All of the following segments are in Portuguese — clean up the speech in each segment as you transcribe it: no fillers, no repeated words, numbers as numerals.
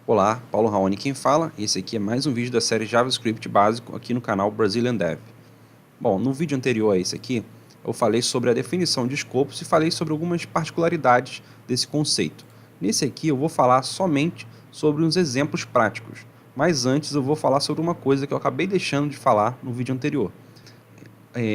Olá, Paulo Raoni quem fala, e esse aqui é mais um vídeo da série JavaScript básico aqui no canal Brazilian Dev. Bom, no vídeo anterior a esse aqui, eu falei sobre a definição de escopos e falei sobre algumas particularidades desse conceito. Nesse aqui eu vou falar somente sobre uns exemplos práticos, mas antes eu vou falar sobre uma coisa que eu acabei deixando de falar no vídeo anterior.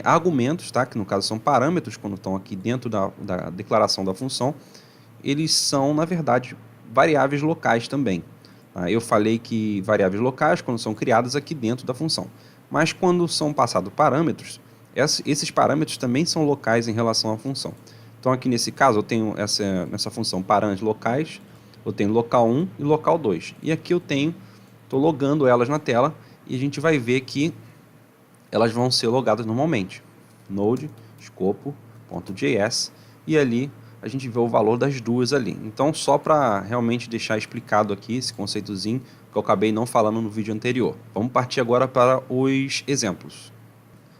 Argumentos, tá? Que no caso são parâmetros, quando estão aqui dentro da declaração da função, eles são, na verdade, variáveis locais também. Eu falei que variáveis locais quando são criadas aqui dentro da função. Mas quando são passados parâmetros, esses parâmetros também são locais em relação à função. Então aqui nesse caso eu tenho nessa função parâmetros locais, eu tenho local 1 e local 2. E aqui estou logando elas na tela e a gente vai ver que elas vão ser logadas normalmente. Node, escopo.js e ali a gente vê o valor das duas ali. Então, só para realmente deixar explicado aqui esse conceitozinho que eu acabei não falando no vídeo anterior. Vamos partir agora para os exemplos.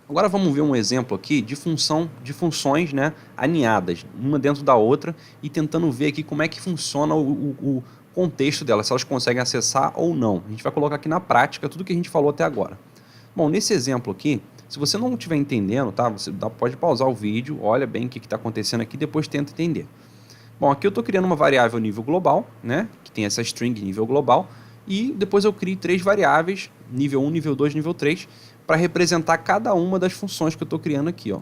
Agora vamos ver um exemplo aqui de funções, né, aninhadas, uma dentro da outra, e tentando ver aqui como é que funciona o contexto delas, se elas conseguem acessar ou não. A gente vai colocar aqui na prática tudo que a gente falou até agora. Bom, nesse exemplo aqui, se você não estiver entendendo, tá? Você pode pausar o vídeo, olha bem o que está acontecendo aqui, depois tenta entender. Bom, aqui eu estou criando uma variável nível global, né? Que tem essa string nível global, e depois eu crio 3 variáveis, nível 1, nível 2, nível 3, para representar cada uma das funções que eu estou criando aqui, ó.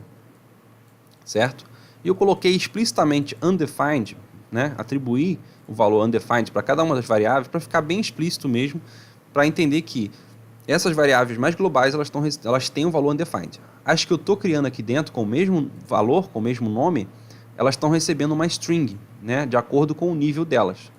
Certo? E eu coloquei explicitamente undefined, né? Atribuir o valor undefined para cada uma das variáveis, para ficar bem explícito mesmo, para entender que essas variáveis mais globais, elas têm um valor undefined. As que eu estou criando aqui dentro, com o mesmo valor, com o mesmo nome, elas estão recebendo uma string, né, de acordo com o nível delas.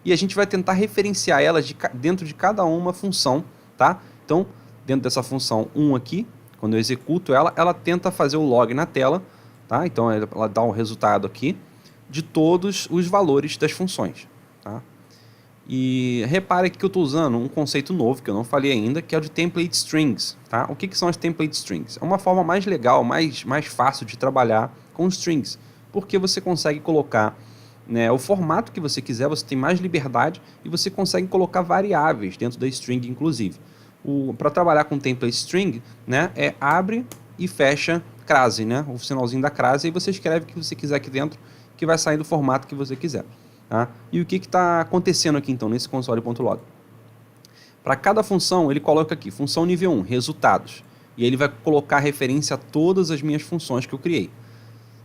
E a gente vai tentar referenciar elas dentro de cada uma função, tá? Então, dentro dessa função 1 aqui, quando eu executo ela tenta fazer o log na tela, tá? Então, ela dá um resultado aqui de todos os valores das funções, tá? E repare que eu estou usando um conceito novo, que eu não falei ainda, que é o de template strings. Tá? O que são as template strings? É uma forma mais legal, mais fácil de trabalhar com strings, porque você consegue colocar, né, o formato que você quiser, você tem mais liberdade e você consegue colocar variáveis dentro da string, inclusive. Para trabalhar com template string, né, abre e fecha crase, né, o sinalzinho da crase, e você escreve o que você quiser aqui dentro, que vai sair do formato que você quiser. Tá? E o que está acontecendo aqui então nesse console.log? Para cada função ele coloca aqui, função nível 1, resultados. E ele vai colocar referência a todas as minhas funções que eu criei.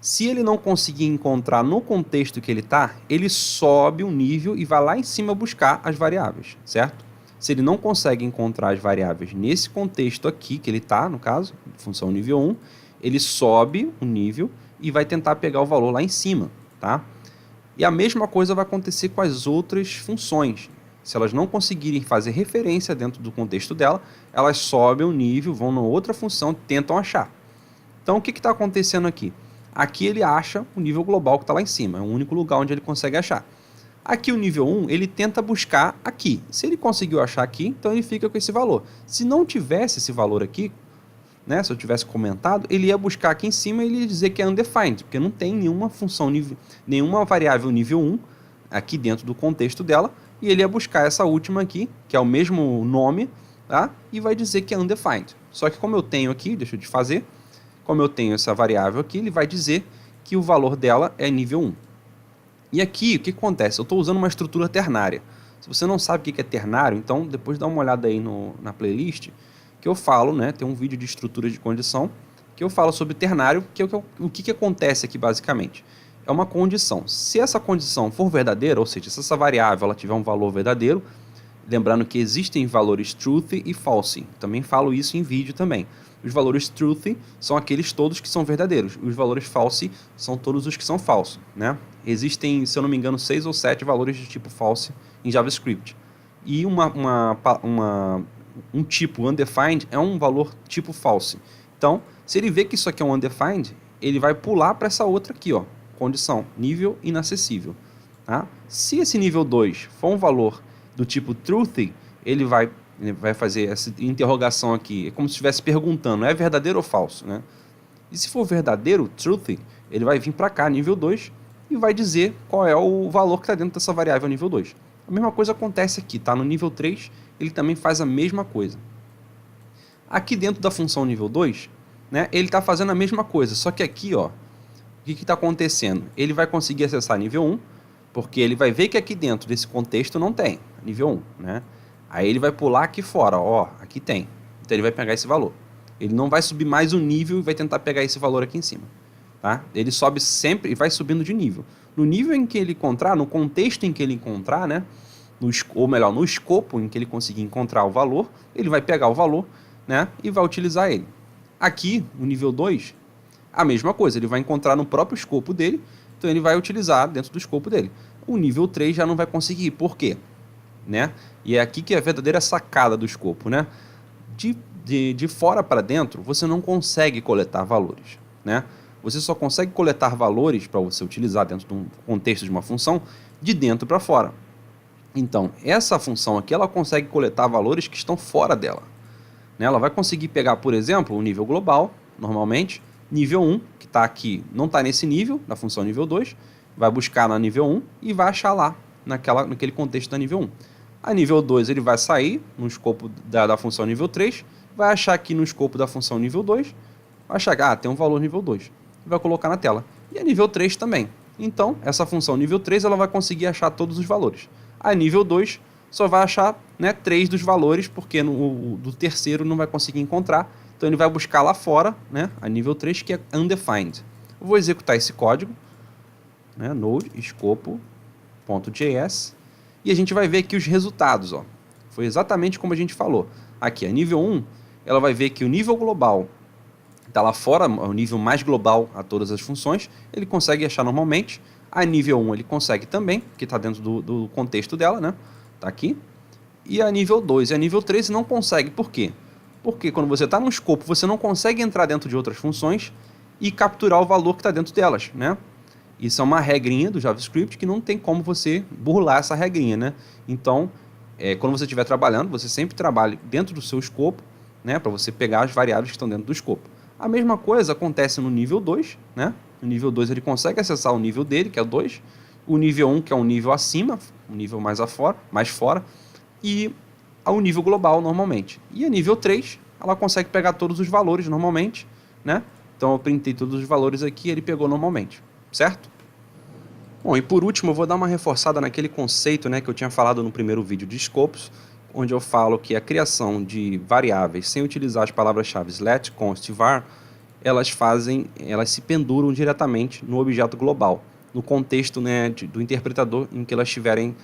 Se ele não conseguir encontrar no contexto que ele está, ele sobe o nível e vai lá em cima buscar as variáveis, certo? Se ele não consegue encontrar as variáveis nesse contexto aqui que ele está, no caso, função nível 1, ele sobe o nível e vai tentar pegar o valor lá em cima, tá? E a mesma coisa vai acontecer com as outras funções. Se elas não conseguirem fazer referência dentro do contexto dela, elas sobem o nível, vão na outra função e tentam achar. Então, o que está acontecendo aqui? Aqui ele acha o nível global que está lá em cima, é o único lugar onde ele consegue achar. Aqui o nível 1, ele tenta buscar aqui. Se ele conseguiu achar aqui, então ele fica com esse valor. Se não tivesse esse valor aqui, né, se eu tivesse comentado, ele ia buscar aqui em cima e ele ia dizer que é undefined, porque não tem nenhuma função, nenhuma variável nível 1 aqui dentro do contexto dela, e ele ia buscar essa última aqui, que é o mesmo nome, tá? E vai dizer que é undefined. Só que como eu tenho aqui, deixa eu desfazer, como eu tenho essa variável aqui, ele vai dizer que o valor dela é nível 1. E aqui, o que acontece? Eu estou usando uma estrutura ternária. Se você não sabe o que é ternário, então depois dá uma olhada aí na playlist, que eu falo, né, tem um vídeo de estrutura de condição, que eu falo sobre ternário, que é o que acontece aqui basicamente. É uma condição. Se essa condição for verdadeira, ou seja, se essa variável ela tiver um valor verdadeiro, lembrando que existem valores truth e false, também falo isso em vídeo também. Os valores truth são aqueles todos que são verdadeiros, os valores false são todos os que são falsos, né? Existem, se eu não me engano, 6 ou 7 valores de tipo false em JavaScript. E um tipo undefined é um valor tipo false. Então, se ele vê que isso aqui é um undefined, ele vai pular para essa outra aqui, ó, condição, nível inacessível. Tá? Se esse nível 2 for um valor do tipo truth, ele vai fazer essa interrogação aqui, é como se estivesse perguntando, é verdadeiro ou falso, né? E se for verdadeiro, truth, ele vai vir para cá, nível 2, e vai dizer qual é o valor que está dentro dessa variável nível 2. A mesma coisa acontece aqui, tá? No nível 3, ele também faz a mesma coisa. Aqui dentro da função nível 2, né, ele está fazendo a mesma coisa, só que aqui, ó, o que está acontecendo? Ele vai conseguir acessar nível 1, porque ele vai ver que aqui dentro desse contexto não tem, nível 1, né? Aí ele vai pular aqui fora, ó, aqui tem. Então ele vai pegar esse valor. Ele não vai subir mais um nível e vai tentar pegar esse valor aqui em cima, tá? Ele sobe sempre e vai subindo de nível. No nível em que ele encontrar, no contexto em que ele encontrar, né? Ou melhor, no escopo em que ele conseguir encontrar o valor, ele vai pegar o valor, né? E vai utilizar ele. Aqui, no nível 2, a mesma coisa. Ele vai encontrar no próprio escopo dele, então ele vai utilizar dentro do escopo dele. O nível 3 já não vai conseguir. Por quê? Né? E é aqui que é a verdadeira sacada do escopo, né? De fora para dentro, você não consegue coletar valores, né? Você só consegue coletar valores para você utilizar dentro de um contexto de uma função de dentro para fora. Então, essa função aqui, ela consegue coletar valores que estão fora dela, né? Ela vai conseguir pegar, por exemplo, o nível global, normalmente, nível 1, que está aqui, não está nesse nível, na função nível 2, vai buscar na nível 1 e vai achar lá, naquele contexto da nível 1. A nível 2 ele vai sair no escopo da função nível 3, vai achar aqui no escopo da função nível 2, vai achar que tem um valor nível 2, e vai colocar na tela. E a nível 3 também. Então, essa função nível 3 ela vai conseguir achar todos os valores. A nível 2 só vai achar, né, 3 dos valores, porque do terceiro não vai conseguir encontrar. Então ele vai buscar lá fora, né, a nível 3, que é undefined. Eu vou executar esse código, né, node escopo.js, e a gente vai ver aqui os resultados. Ó. Foi exatamente como a gente falou. Aqui, a nível 1, ela vai ver que o nível global está lá fora, o nível mais global a todas as funções, ele consegue achar normalmente. A nível 1 ele consegue também, que está dentro do contexto dela, né? Está aqui. E a nível 2 e a nível 3 não consegue. Por quê? Porque quando você está no escopo, você não consegue entrar dentro de outras funções e capturar o valor que está dentro delas, né? Isso é uma regrinha do JavaScript que não tem como você burlar essa regrinha, né? Então, quando você estiver trabalhando, você sempre trabalhe dentro do seu escopo, né? Para você pegar as variáveis que estão dentro do escopo. A mesma coisa acontece no nível 2, né? No nível 2 ele consegue acessar o nível dele, que é o 2. O nível 1, que é um nível acima, um nível mais fora. E o nível global, normalmente. E a nível 3, ela consegue pegar todos os valores normalmente, né? Então eu printei todos os valores aqui e ele pegou normalmente, certo? Bom, e por último eu vou dar uma reforçada naquele conceito, né, que eu tinha falado no primeiro vídeo de scopes, onde eu falo que a criação de variáveis sem utilizar as palavras-chave let, const e var, elas se penduram diretamente no objeto global, no contexto, né, do interpretador em que elas estiverem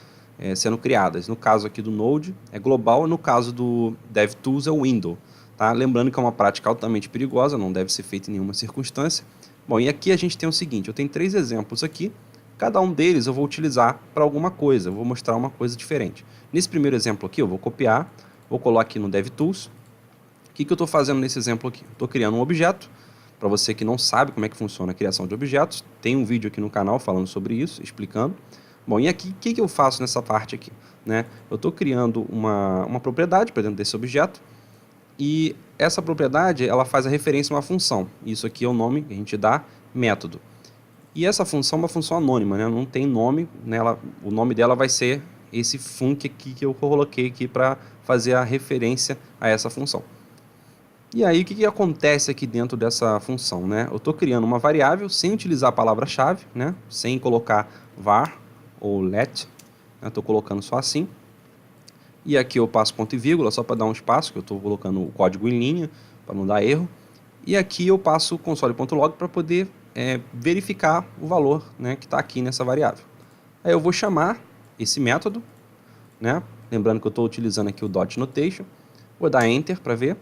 sendo criadas. No caso aqui do Node é global, e no caso do DevTools é o window. Tá? Lembrando que é uma prática altamente perigosa, não deve ser feita em nenhuma circunstância. Bom, e aqui a gente tem o seguinte, eu tenho 3 exemplos aqui, cada um deles eu vou utilizar para alguma coisa, eu vou mostrar uma coisa diferente. Nesse primeiro exemplo aqui eu vou copiar, vou colar aqui no DevTools. O que eu estou fazendo nesse exemplo aqui? Estou criando um objeto. Para você que não sabe como é que funciona a criação de objetos, tem um vídeo aqui no canal falando sobre isso, explicando. Bom, e aqui, o que eu faço nessa parte aqui? Né? Eu estou criando uma propriedade para dentro desse objeto, e essa propriedade ela faz a referência a uma função. Isso aqui é o nome que a gente dá, método. E essa função é uma função anônima, né? Não tem nome, né? O nome dela vai ser esse func aqui que eu coloquei aqui para fazer a referência a essa função. E aí, o que acontece aqui dentro dessa função, né? Eu estou criando uma variável sem utilizar a palavra-chave, né? Sem colocar var ou let, né? Estou colocando só assim. E aqui eu passo ponto e vírgula, só para dar um espaço, que eu estou colocando o código em linha, para não dar erro. E aqui eu passo o console.log para poder verificar o valor, né, que está aqui nessa variável. Aí eu vou chamar esse método, né? Lembrando que eu estou utilizando aqui o dot notation. Vou dar enter para ver.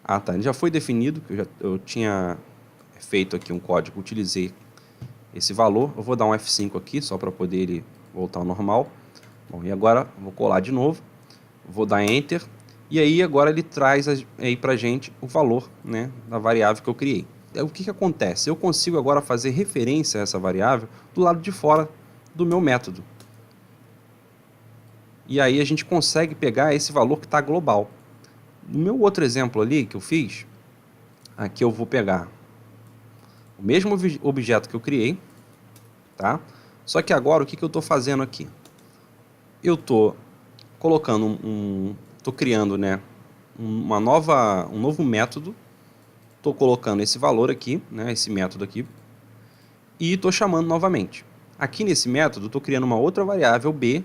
Ah, tá. Ele já foi definido, que eu tinha feito aqui um código, utilizei esse valor. Eu vou dar um F5 aqui, só para poder ele voltar ao normal. Bom, e agora vou colar de novo, vou dar Enter, e aí agora ele traz aí pra gente o valor, né, da variável que eu criei. O que acontece? Eu consigo agora fazer referência a essa variável do lado de fora do meu método. E aí a gente consegue pegar esse valor que está global. No meu outro exemplo ali que eu fiz, aqui eu vou pegar o mesmo objeto que eu criei, tá? Só que agora o que eu estou fazendo aqui? eu estou colocando estou criando, né, um novo método, estou colocando esse valor aqui, né, esse método aqui, e estou chamando novamente. Aqui nesse método, estou criando uma outra variável b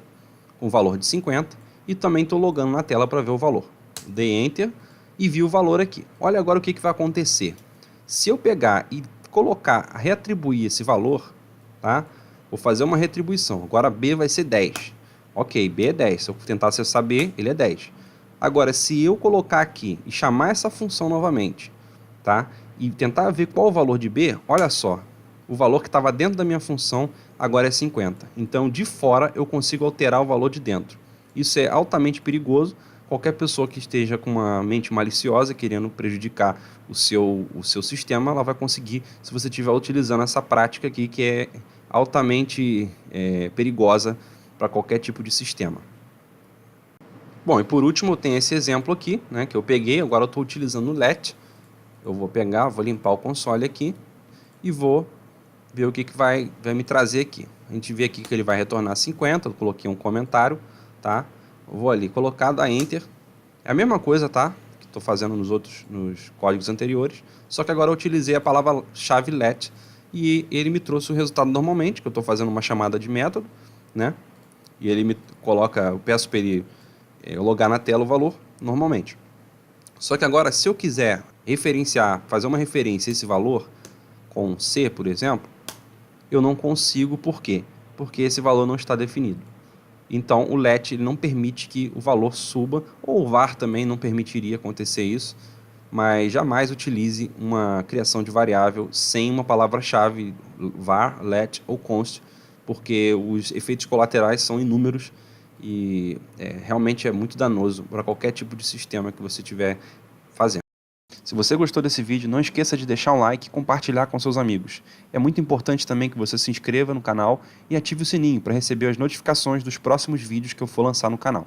com valor de 50 e também estou logando na tela para ver o valor. Dei Enter e vi o valor aqui. Olha agora o que vai acontecer. Se eu pegar e colocar, reatribuir esse valor, tá? Vou fazer uma retribuição. Agora B vai ser 10. Ok, B é 10. Se eu tentar acessar B, ele é 10. Agora, se eu colocar aqui e chamar essa função novamente, tá? E tentar ver qual o valor de B, olha só. O valor que estava dentro da minha função agora é 50. Então, de fora, eu consigo alterar o valor de dentro. Isso é altamente perigoso. Qualquer pessoa que esteja com uma mente maliciosa, querendo prejudicar o seu sistema, ela vai conseguir, se você estiver utilizando essa prática aqui, que é altamente perigosa para qualquer tipo de sistema. Bom, e por último, eu tenho esse exemplo aqui, né, que eu peguei. Agora eu estou utilizando o let. Eu vou pegar, vou limpar o console aqui e vou ver o que vai me trazer aqui. A gente vê aqui que ele vai retornar 50, eu coloquei um comentário, tá? Eu vou ali colocar, dar Enter. É a mesma coisa, tá? Que estou fazendo nos códigos anteriores, só que agora eu utilizei a palavra-chave let e ele me trouxe o resultado normalmente, que eu estou fazendo uma chamada de método, né? E ele me coloca, eu peço para ele logar na tela o valor normalmente. Só que agora, se eu quiser referenciar, fazer uma referência a esse valor com C, por exemplo, eu não consigo. Por quê? Porque esse valor não está definido. Então, o let ele não permite que o valor suba, ou o var também não permitiria acontecer isso, mas jamais utilize uma criação de variável sem uma palavra-chave var, let ou const, porque os efeitos colaterais são inúmeros e realmente é muito danoso para qualquer tipo de sistema que você estiver fazendo. Se você gostou desse vídeo, não esqueça de deixar um like e compartilhar com seus amigos. É muito importante também que você se inscreva no canal e ative o sininho para receber as notificações dos próximos vídeos que eu for lançar no canal.